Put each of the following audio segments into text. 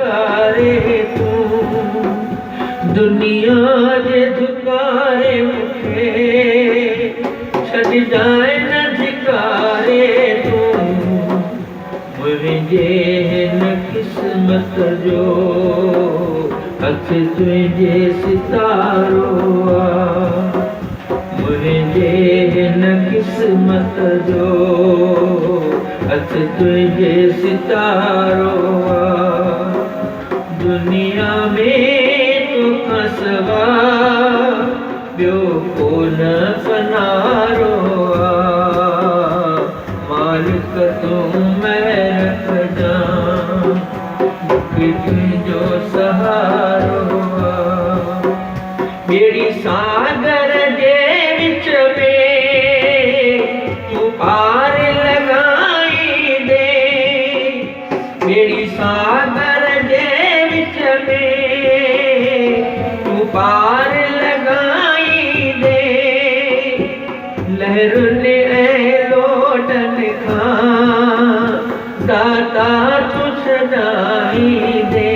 धिकारे तू दुनिया जे झुकारे मुखे छॾ जाए न धिकारे तू मुंहिंजे हिन किस्मत जो हथ तुंहिंजे सितारो मुंहिंजे हिन किस्मत जो हथ तुंहिंजे सितारो दुनिया में तोखां सवाइ ॿियो कोन पनारो मालिक तूं महर कजां तुंहिंजो सहारो ॿेड़ी सागर जे विच में तूं पार लॻाई दे ॿेड़ी सागर जे विच में तूं पार लॻाई दे लहरुनि ऐं लोटनि खां दाता तूं छॾाई दे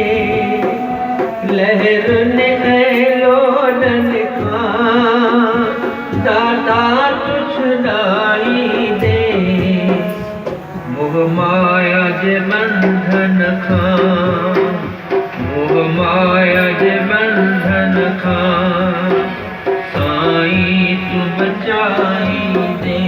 लहरुनि ऐं लोटनि खां दाता तूं छॾाई दे मोह माया जे बंधन खां मोह माया जे बंधन खां साईं तूं बचाई दे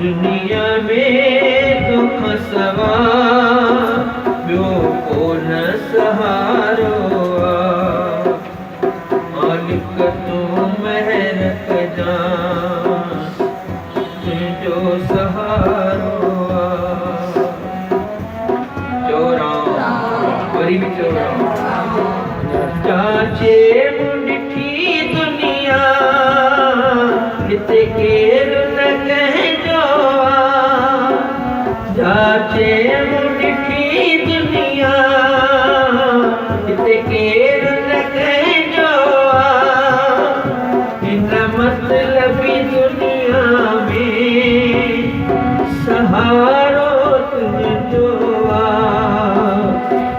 दुनिया में तोखां सवाइ ॿियो कोन सहारो मालिक तूं महर कजां तुंहिंजो सहारो वरी बि जाचे मूं ॾिठी दुनिया हिते केरु न कंहिंजो जाचे मूं ॾिठी दुनिया हिते केरु न कंहिंजो हिन मतलबी दुनिया में सहारो तुंहिंजो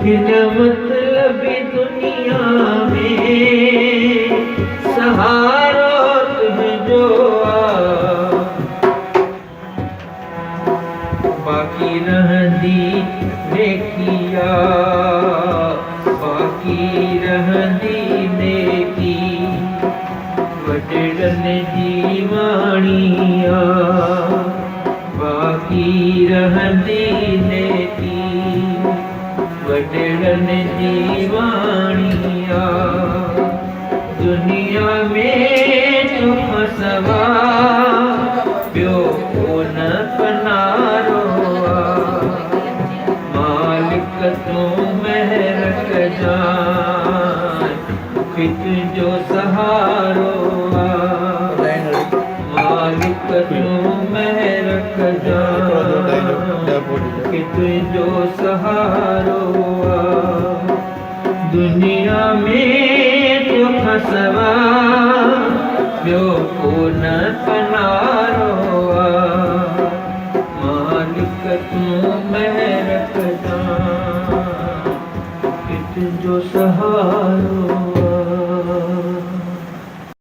हिन मतलबी दुनिया में सहारो तुंहिंजो बाक़ी रहंदी नेकिया बाक़ी रहंदी नेकी वॾड़नि जी वाणीअ बाक़ी रहंदी नेकी वॾड़नि जी वाणीअ दुनिया में तोखां सवाइ ॿियो कोन पनारो मालिक तूं महर कजां तुंहिंजो सहारो मालिक तूं महर कजां तुंहिंजो सहारो दुनिया में तोखां सवाइ ॿियो कोन